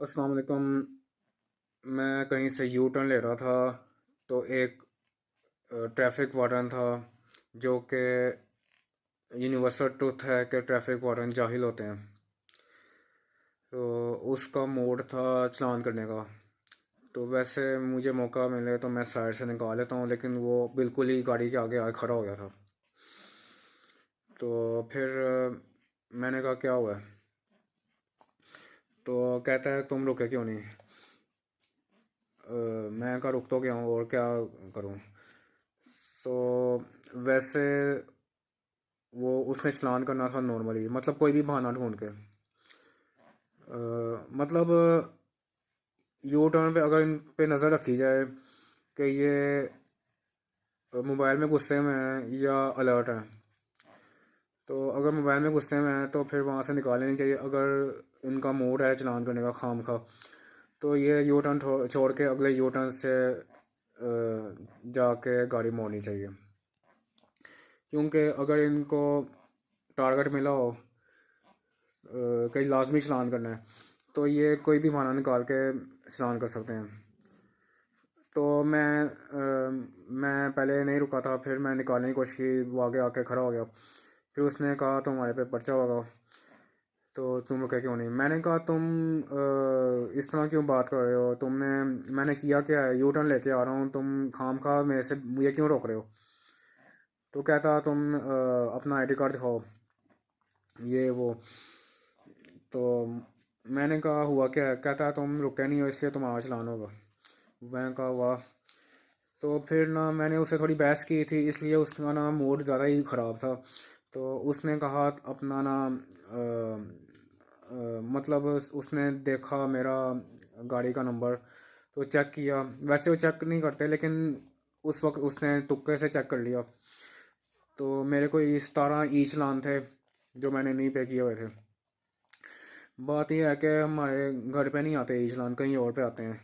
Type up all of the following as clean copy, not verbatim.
अस्सलाम वालेकुम। मैं कहीं से यू टर्न ले रहा था तो एक ट्रैफिक वार्डन था जो कि यूनिवर्सल ट्रुथ है कि ट्रैफिक वार्डन जाहिल होते हैं। तो उसका मोड था चलान करने का। तो वैसे मुझे मौका मिले तो मैं साइड से निकाल लेता हूँ, लेकिन वो बिल्कुल ही गाड़ी के आगे आके खड़ा हो गया था। तो फिर मैंने कहा क्या हुआ है। तो कहता है तुम रुके क्यों नहीं। मैं कहा रुक तो गया हूँ और क्या करूँ। तो वैसे वो उसने चलान करना था नॉर्मली, मतलब कोई भी बहाना ढूंढ के। मतलब यू टर्न पे अगर इन पे नज़र रखी जाए कि ये मोबाइल में गुस्से में है या अलर्ट है। तो अगर मोबाइल में गुस्से में है तो फिर वहाँ से निकाल लेनी चाहिए। अगर इनका मूड है चलान करने का खाम खा, तो ये यू टर्न छोड़ के अगले यू टर्न से जाके गाड़ी मोड़नी चाहिए। क्योंकि अगर इनको टारगेट मिला हो कहीं लाजमी चलान करना है, तो ये कोई भी बहाना निकाल के चलान कर सकते हैं। तो मैं पहले नहीं रुका था, फिर मैं निकालने की कोशिश की, वो आगे आके खड़ा हो गया। फिर उसने कहा तुम्हारे पे पर्चा होगा, तो तुम रुके क्यों नहीं। मैंने कहा तुम इस तरह क्यों बात कर रहे हो, मैंने किया क्या है, यू टर्न लेके आ रहा हूँ, तुम खाम खा मेरे से मुझे क्यों रोक रहे हो। तो कहता तुम अपना आईडी कार्ड दिखाओ, ये वो। तो मैंने कहा हुआ क्या है। कहता तुम रुके नहीं हो इसलिए तुम्हारा चालान होगा। मैं कहा वाह। तो फिर ना मैंने उससे थोड़ी बहस की थी, इसलिए उसका ना मूड ज़्यादा ही ख़राब था। तो उसने कहा अपना ना मतलब उसने देखा मेरा गाड़ी का नंबर, तो चेक किया। वैसे वो चेक नहीं करते, लेकिन उस वक्त उसने तुक्के से चेक कर लिया। तो मेरे को 17 ई चालान थे जो मैंने नहीं पे किए हुए थे। बात यह है कि हमारे घर पे नहीं आते ई चालान, कहीं और पे आते हैं।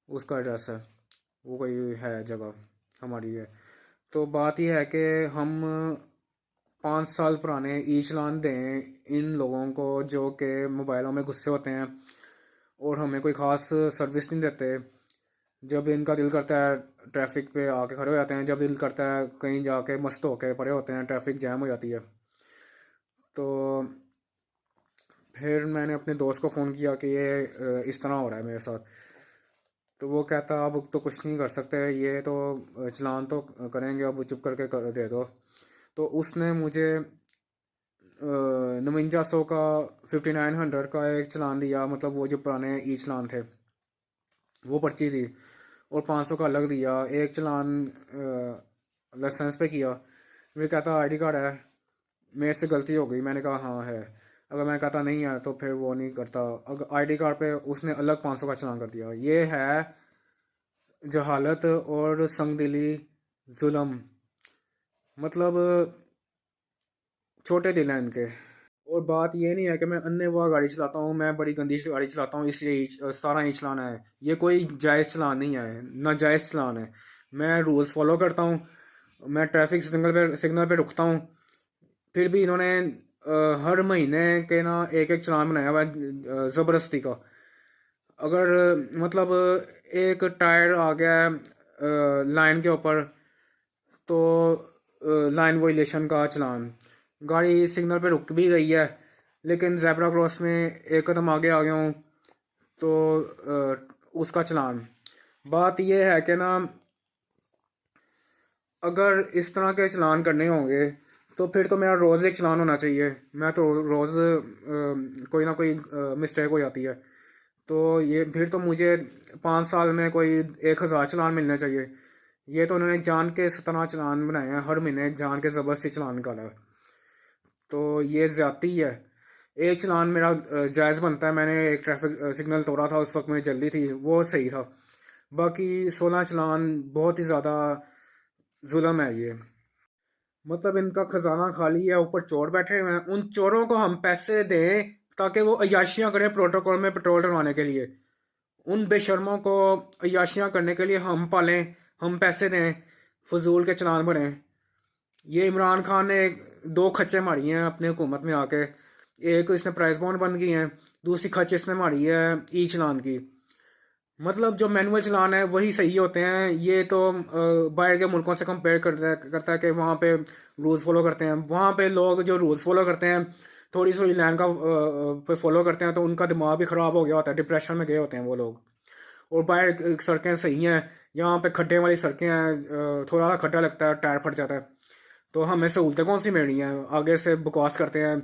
उसका एड्रेस है, वो कोई है जगह हमारी है। तो बात यह है कि हम 5 साल पुराने ई चालान दें इन लोगों को जो कि मोबाइलों में गुस्से होते हैं और हमें कोई ख़ास सर्विस नहीं देते। जब इनका दिल करता है ट्रैफिक पे आके खड़े हो जाते हैं, जब दिल करता है कहीं जाके मस्त होके पड़े होते हैं, ट्रैफिक जैम हो जाती है। तो फिर मैंने अपने दोस्त को फ़ोन किया कि ये इस तरह हो रहा है मेरे साथ। तो वो कहता अब तो कुछ नहीं कर सकते, ये तो चलान तो करेंगे, अब चुप करके दे दो। तो उसने मुझे 5900 का 5900 का एक चलान दिया, मतलब वो जो पुराने ई चलान थे वो पर्ची थी। और 500 का अलग दिया। एक चलान लाइसेंस पे किया। मैं कहता आईडी कार्ड है, मेरे से गलती हो गई। मैंने कहा हाँ है। अगर मैं कहता नहीं है तो फिर वो नहीं करता। अगर आईडी कार्ड पे उसने अलग 500 का चलान कर दिया। ये है जहालत और संगदिली, जुल्म। मतलब छोटे दिल हैं इनके। और बात ये नहीं है कि मैं अन्य गाड़ी चलाता हूँ, मैं बड़ी गंदी गाड़ी चलाता हूँ इसलिए 17 इंच चलाना है। ये कोई जायज़ चलान नहीं है, ना जायज़ चलान है। मैं रूल्स फॉलो करता हूँ, मैं ट्रैफिक सिग्नल पे रुकता हूँ। फिर भी इन्होंने हर महीने के ना एक एक चलान बनाया हुआ है ज़बरदस्ती का। अगर मतलब एक टायर आ गया लाइन के ऊपर, तो लाइन वोलेशन का चलान। गाड़ी सिग्नल पे रुक भी गई है, लेकिन जेब्रा क्रॉस में एक कदम आगे आ गया हूँ, तो उसका चलान। बात यह है कि ना अगर इस तरह के चलान करने होंगे तो फिर तो मेरा रोज़ एक चलान होना चाहिए। मैं तो रोज़ कोई ना कोई मिस्टेक हो जाती है। तो ये फिर तो मुझे 5 साल में कोई 1000 चलान मिलने चाहिए। ये तो उन्होंने जान के 17 चलान बनाए हैं, हर महीने जान के ज़बरदस्ती चलान निकाला है। तो ये ज़्यादती है। एक चलान मेरा जायज़ बनता है। मैंने एक ट्रैफिक सिग्नल तोड़ा था, उस वक्त मुझे जल्दी थी, वो सही था। बाकी 16 चलान बहुत ही ज़्यादा जुल्म है ये। मतलब इनका खजाना खाली है, ऊपर चोर बैठे हुए हैं। उन चोरों को हम पैसे दें ताकि वो अय्याशियाँ करें प्रोटोकॉल में पेट्रोल डलवाने के लिए। उन बेशर्मों को अय्याशियाँ करने के लिए हम पालें, हम पैसे दें, फजूल के चलान बने। ये इमरान खान ने 2 खच्चे मारी हैं अपनी हुकूमत में आके। एक इसने प्राइस बॉन्ड बंद की हैं, दूसरी खच इसने मारी है ई चलान की। मतलब जो मैनुअल चलान है वही सही होते हैं। ये तो बाहर के मुल्कों से कंपेयर करता है कि वहाँ पे रूल्स फॉलो करते हैं। वहाँ पे लोग जो रूल्स फॉलो करते हैं थोड़ी सी लाइन का पे फॉलो करते हैं तो उनका दिमाग भी ख़राब हो गया होता है, डिप्रेशन में गए होते हैं वो लोग। और बाहर सड़कें सही हैं, यहाँ पे खड्डे वाली सड़कें हैं, थोड़ा सा खड्डा लगता है टायर फट जाता है। तो हमें सहूलतें कौन सी मिलनी हैं, आगे से बकवास करते हैं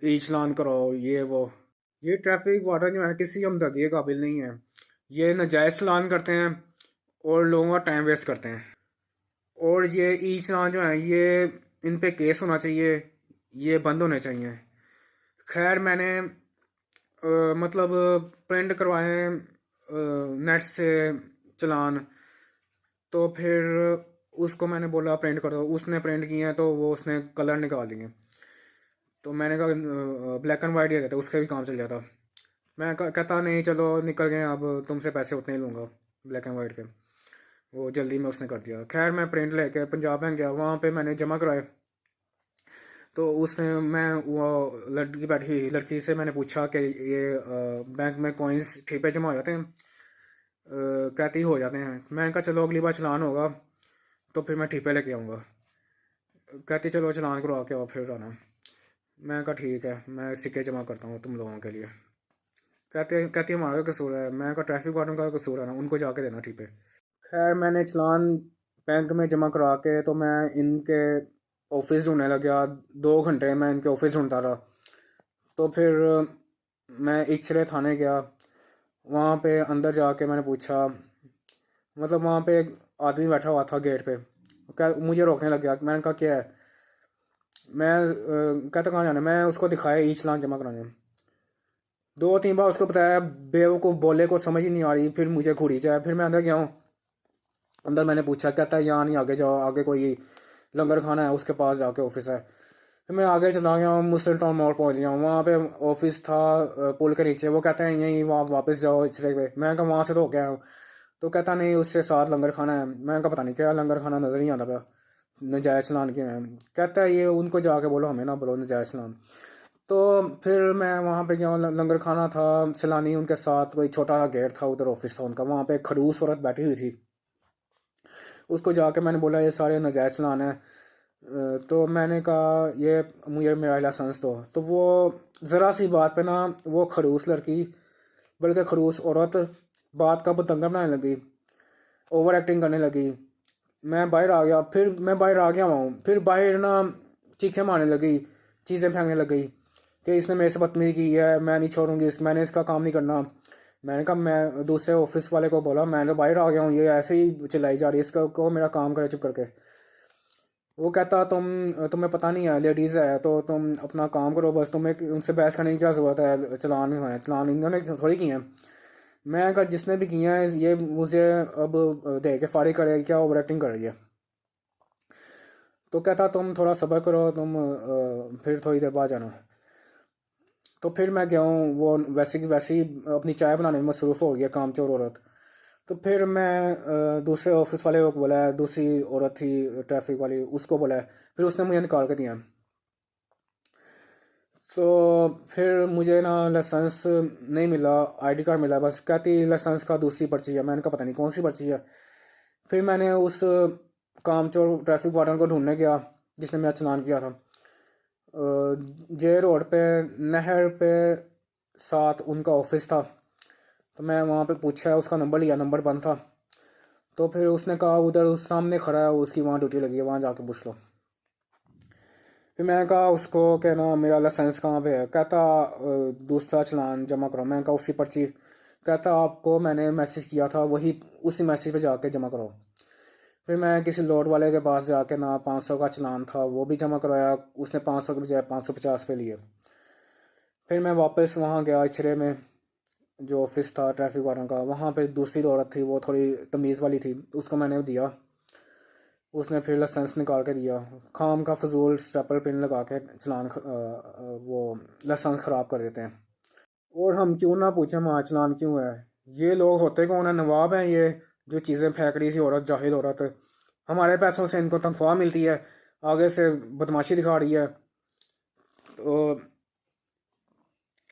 ई चलान करो ये वो। ये ट्रैफिक वार्डन जो है किसी हमदर्दी के काबिल नहीं है। ये नाजायज़ चलान करते हैं और लोगों का टाइम वेस्ट करते हैं। और ये ई चलान जो है ये इन पे केस होना चाहिए, ये बंद होने चाहिए। खैर मैंने मतलब प्रिंट करवाए नेट से चलान, तो फिर उसको मैंने बोला प्रिंट कर दो, उसने प्रिंट किए हैं तो वो उसने कलर निकाल दिए। तो मैंने कहा ब्लैक एंड वाइट ही रहता उससे भी काम चल जाता। मैं कहता नहीं चलो निकल गए, अब तुमसे पैसे उतने ही लूँगा ब्लैक एंड वाइट के। वो जल्दी में उसने कर दिया। खैर मैं प्रिंट लेके पंजाब बैंक गया, वहाँ पे मैंने जमा कराए। तो उसने मैं वो लड़की बैठी लड़की से मैंने पूछा कि ये बैंक में कॉइन्स ठीक पे जमा हो जाते हैं? कहती हो जाते हैं। मैंने कहा चलो अगली बार चलान होगा तो फिर मैं ठीक पे लेके आऊँगा। कहती चलो चलान करवा के आओ फिर आना। मैं कहा ठीक है, मैं सिक्के जमा करता हूँ तुम लोगों के लिए। कहती हमारा कसूर है। मैं कहा ट्रैफिक वार्डन का कसूर है ना, उनको जाके देना ठीक है। खैर मैंने चलान बैंक में जमा करा के तो मैं इनके ऑफिस ढूंढने लग गया। 2 घंटे मैं इनके ऑफिस ढूंढता रहा। तो फिर मैं इचरे थाने गया। वहाँ पे अंदर जाके मैंने पूछा, मतलब वहाँ पे एक आदमी बैठा हुआ था गेट पे, क्या मुझे रोकने लग गया। मैंने कहा क्या है? मैं कहता कहाँ जाना है? मैं उसको दिखाया ई चलान जमा कराने। 2-3 बार उसको बताया, बेवकूफ़ बोले को समझ ही नहीं आ रही। फिर मुझे घूरी जाए। फिर मैं अंदर गया हूँ। अंदर मैंने पूछा, कहता है यहाँ नहीं, आगे जाओ, आगे कोई लंगर खाना है उसके पास जाके ऑफिस है। फिर मैं आगे चला गया हूँ, मुस्लिम टाउन मोड़ पहुँच गया हूँ। वहाँ पे ऑफिस था पुल के नीचे। वो कहते हैं यहीं वहाँ वापस जाओ इचरे पे। मैं कहा वहाँ से तो हो गया हूँ। तो कहता नहीं उससे साथ लंगर खाना है। मैं कहा पता नहीं क्या लंगर खाना, नज़र नहीं आता पाया। नजायज़ चलान क्यों है? कहता है ये उनको जाके बोलो, हमें ना बोलो नजायज़ चलान। तो फिर मैं वहाँ पे गया। लंगर खाना था, सैलानी उनके साथ, कोई छोटा सा गेट था, उधर ऑफिस था उनका। वहाँ पे एक खड़ूस औरत बैठी हुई थी। उसको जाके मैंने बोला ये सारे नाजायज़ चलान है। तो मैंने कहा ये मुझे मेरा लाइसेंस दो। तो वो ज़रा सी बात पे ना वो खड़ूस लड़की, बल्कि खड़ूस औरत, बात का बतंगा बनाने लगी, ओवर एक्टिंग करने लगी। मैं बाहर आ गया। फिर मैं बाहर आ गया हूँ। फिर बाहर ना चीखें मारने लगी, चीज़ें फेंकने लगी कि इसने मेरे से बदतमीजी की है, मैं नहीं छोड़ूंगी मैंने इसका काम नहीं करना। मैंने कहा, मैं दूसरे ऑफिस वाले को बोला मैं तो बाहर आ गया हूँ, ये ऐसे ही चिल्लाई जा रही है, इसका को मेरा काम करे चुप करके। वो कहता तुम्हें पता नहीं है लेडीज़ है तो तुम अपना काम करो बस, तुम्हें उनसे बहस करने की क्या ज़रूरत है? चलान में है, चलान इन्होंने थोड़ी किए हैं। मैं कहा जिसने भी किए हैं ये मुझे अब दे के फारिग करे, क्या ओवर एक्टिंग कर रही है? तो कहता तुम थोड़ा सब्र करो, तुम फिर थोड़ी देर बाद जाना। तो फिर मैं गया हूँ। वो वैसे की वैसे ही अपनी चाय बनाने में मसरूफ़ हो गया, कामचोर औरत। तो फिर मैं दूसरे ऑफिस वाले को बोला, दूसरी औरत थी ट्रैफिक वाली, उसको बोला। फिर उसने मुझे निकाल के दिया। तो फिर मुझे ना लाइसेंस नहीं मिला, आईडी कार्ड मिला बस। कहती लाइसेंस का दूसरी पर्ची है। मैंने कहा पता नहीं कौन सी पर्ची है। फिर मैंने उस कामचोर ट्रैफिक वार्डन को ढूंढने गया जिसने मेरा चलान किया था। जे रोड पे नहर पे साथ उनका ऑफिस था। तो मैं वहाँ पे पूछा, उसका नंबर लिया, नंबर बंद था। तो फिर उसने कहा उधर उस सामने खड़ा है, उसकी वहाँ ड्यूटी लगी है, वहाँ जाके पूछ लो। फिर मैंने कहा उसको कि ना मेरा लाइसेंस कहाँ पे है? कहता दूसरा चलान जमा करो। मैंने कहा उसी पर्ची। कहता आपको मैंने मैसेज किया था, वही उसी मैसेज पे जाके जमा करो। फिर मैं किसी लोड वाले के पास जाके ना 500 का चलान था वो भी जमा करवाया। उसने 500 के बजाय 550 पे लिए। फिर मैं वापस वहाँ गया इचरे में, जो ऑफिस था ट्रैफिक वालों का। वहाँ पे दूसरी औरत थी, वो थोड़ी तमीज़ वाली थी, उसको मैंने दिया। उसने फिर लाइसेंस निकाल के दिया। खाम का फजूल स्टेपल पिन लगा के वो लाइसेंस ख़राब कर देते हैं। और हम क्यों ना पूछें हमारा चलान क्यों है? ये लोग होते कौन है? नवाब हैं ये, जो चीज़ें फेंक रही थी औरत, जाहिल औरत। हमारे पैसों से इनको तनख्वाह मिलती है, आगे से बदमाशी दिखा रही है। तो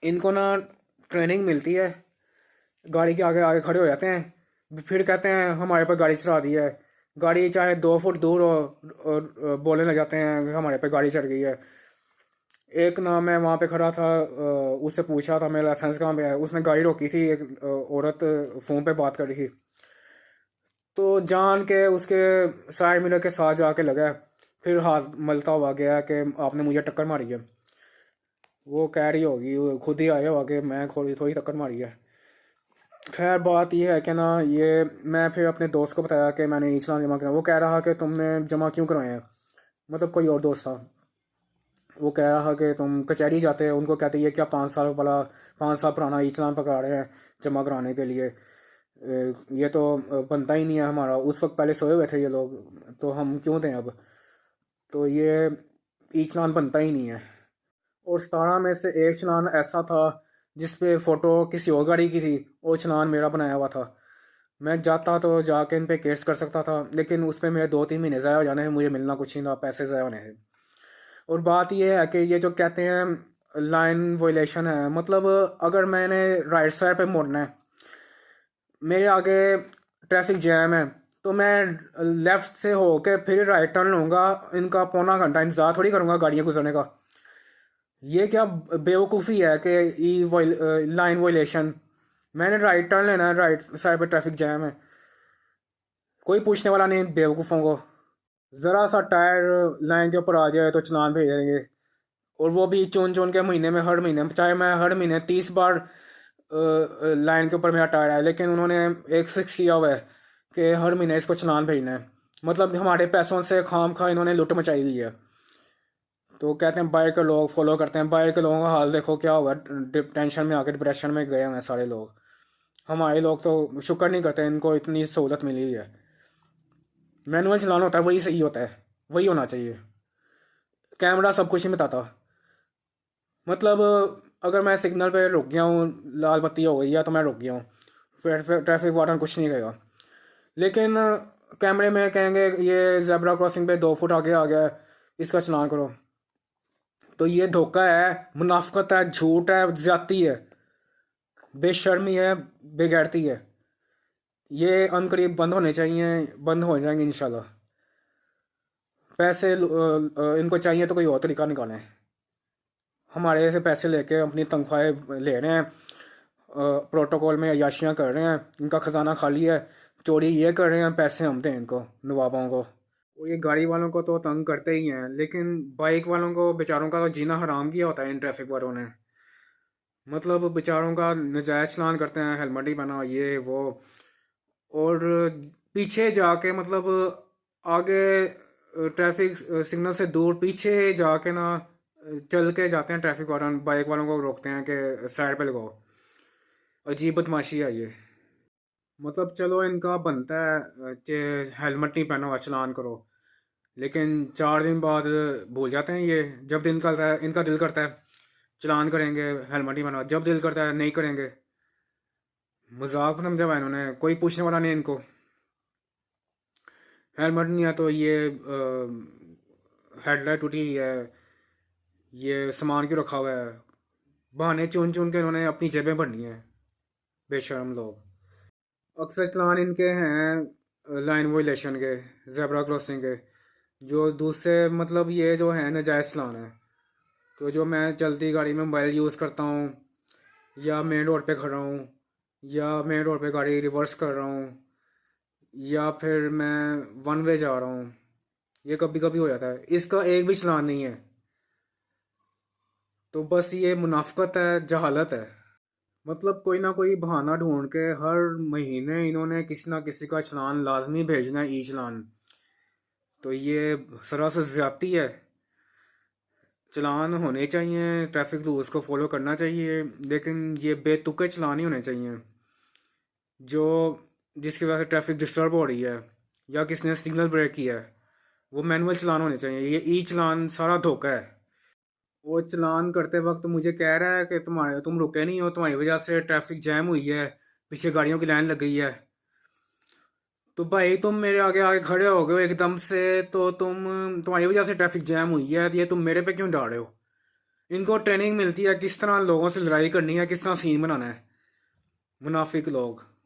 इनको ना ट्रेनिंग मिलती है, गाड़ी के आगे आगे खड़े हो जाते हैं, फिर कहते हैं हमारे पर गाड़ी चढ़ा दी है। गाड़ी चाहे 2 फुट दूर हो और बोलने लग जाते हैं कि हमारे पे गाड़ी चढ़ गई है। एक ना मैं वहाँ पे खड़ा था, उससे पूछा था मेरा लाइसेंस कहाँ पे है। उसने गाड़ी रोकी थी, एक औरत फ़ोन पे बात कर रही थी, तो जान के उसके साइड मिरर के साथ जाके लगा, फिर हाथ मलता हुआ गया कि आपने मुझे टक्कर मारी है। वो कह रही होगी, वो खुद ही आया होगा कि मैं थोड़ी थोड़ी टक्कर मारी है। खैर बात ये है कि ना, ये मैं फिर अपने दोस्त को बताया कि मैंने ई चालान जमा कराया। वो कह रहा कि तुमने जमा क्यों करवाए हैं, मतलब कोई और दोस्त था। वो कह रहा कि तुम कचहरी जाते हैं, उनको कहते ये क्या 5 साल वाला 5 साल पुराना ई चालान पकड़ा रहे हैं जमा कराने के लिए। ये तो बनता ही नहीं है हमारा। उस वक्त पहले सोए हुए थे ये लोग, तो हम क्यों दें अब। तो ये ई चालान बनता ही नहीं है। और 17 में से एक चालान ऐसा था जिस पे फ़ोटो किसी और गाड़ी की थी, वो चालान मेरा बनाया हुआ था। मैं जाता तो जाके इन पे केस कर सकता था, लेकिन उस पे मेरे 2-3 महीने ज़ाया हो जाने हैं, मुझे मिलना कुछ नहीं था, पैसे ज़ाया होने हैं। और बात ये है कि ये जो कहते हैं लाइन वोलेशन है, मतलब अगर मैंने राइट साइड पे मुड़ना है, मेरे आगे ट्रैफिक जैम है, तो मैं लेफ़्ट से होके फिर राइट टर्न लूँगा। इनका पौना घंटा इंतज़ार थोड़ी करूँगा गाड़ियाँ गुजरने का। ये क्या बेवकूफ़ी है कि लाइन वोलेशन। मैंने राइट टर्न लेना है, राइट साइड पे ट्रैफिक जैम है, कोई पूछने वाला नहीं बेवकूफ़ों को। ज़रा सा टायर लाइन के ऊपर आ जाए तो चालान भेज देंगे, और वो भी चुन चुन के महीने में, हर महीने, चाहे मैं हर महीने 30 बार लाइन के ऊपर मेरा टायर है, लेकिन उन्होंने एक फिक्स किया हुआ है कि हर महीने इसको चालान भेजना है। मतलब हमारे पैसों से खाम खा इन्होंने लुट मचाई हुई है। तो कहते हैं बाहर के लोग फॉलो करते हैं, बाहर के लोगों का हाल देखो क्या हुआ, टेंशन में आके डिप्रेशन में गए हुए हैं सारे लोग। हमारे लोग तो शुक्र नहीं करते इनको इतनी सहूलत मिली हुई है। मैनुअल चलाना होता है वही सही होता है, वही होना चाहिए। कैमरा सब कुछ ही बताता। मतलब अगर मैं सिग्नल पे रुक गया हूँ, लाल बत्ती हो गई है तो मैं रुक गया हूँ, फिर ट्रैफिक वार्डन कुछ नहीं कहेगा। लेकिन कैमरे में कहेंगे ये जेब्रा क्रॉसिंग पे 2 फुट आगे आ गया है, इसका चलान करो। तो ये धोखा है, मुनाफकत है, झूठ है, ज्यादती है, बेशर्मी है, बेगैरती है। ये अनकरीब बंद होने चाहिए, बंद हो जाएंगे इंशाल्लाह। पैसे इनको चाहिए तो कोई और तरीका निकालें। हमारे से पैसे लेके अपनी तनख्वाहें ले रहे हैं, प्रोटोकॉल में अय्याशियाँ कर रहे हैं, इनका ख़जाना खाली है, चोरी ये कर रहे हैं, पैसे हम दें इनको, नवाबों को। वो ये गाड़ी वालों को तो तंग करते ही हैं, लेकिन बाइक वालों को बेचारों का तो जीना हराम किया होता है इन ट्रैफिक वालों ने। मतलब बेचारों का नजायज़ चलान करते हैं, हेलमेट ही पहना ये वो, और पीछे जाके मतलब आगे ट्रैफिक सिग्नल से दूर पीछे जाके ना चल के जाते हैं ट्रैफिक वाले, बाइक वालों को रोकते हैं कि साइड पे लगाओ। अजीब बदमाशी है ये। मतलब चलो इनका बनता है कि हेलमेट नहीं पहना हुआ चलान करो, लेकिन 4 दिन बाद भूल जाते हैं ये। जब दिल करता है, इनका दिल करता है चलान करेंगे, हेलमेट नहीं पहना हुआ, जब दिल करता है नहीं करेंगे। मजाक समझा हुआ है इन्होंने, कोई पूछने वाला नहीं इनको। हेलमेट नहीं है तो ये हेडलाइट टूटी हुई है, ये सामान क्यों रखा हुआ है, बहाने चुन चुन के इन्होंने अपनी जेबें भरनी है, बेशर्म लोग। अक्सर चलान इनके हैं लाइन वोलेशन के, जेब्रा क्रॉसिंग के, जो दूसरे मतलब ये जो है नाजायज़ चलान है। तो जो मैं चलती गाड़ी में मोबाइल यूज़ करता हूँ, या मेन रोड पे खड़ा हूँ, या मेन रोड पे गाड़ी रिवर्स कर रहा हूँ, या फिर मैं वन वे जा रहा हूँ, ये कभी कभी हो जाता है, इसका एक भी चलान नहीं है। तो बस ये मुनाफकत है, जहालत है। मतलब कोई ना कोई बहाना ढूंढ के हर महीने इन्होंने किसी ना किसी का चालान लाजमी भेजना है, ई चालान। तो ये सरासर ज्यादती है। चालान होने चाहिए, ट्रैफिक रूल्स को फॉलो करना चाहिए, लेकिन ये बेतुके चालान ही होने चाहिए जो जिसकी वजह से ट्रैफिक डिस्टर्ब हो रही है, या किसने सिग्नल ब्रेक किया है, वो मैनुअल चालान होने चाहिए। ये ई चालान सारा धोखा है। वो चालान करते वक्त मुझे कह रहा है कि तुम रुके नहीं हो, तुम्हारी वजह से ट्रैफिक जैम हुई है, पीछे गाड़ियों की लाइन लग गई है। तो भाई तुम मेरे आगे आगे खड़े हो गए हो एकदम से, तो तुम्हारी वजह से ट्रैफिक जैम हुई है, ये तुम मेरे पे क्यों डाल रहे हो। इनको ट्रेनिंग मिलती है किस तरह लोगों से लड़ाई करनी है, किस तरह सीन बनाना है। मुनाफिक लोग।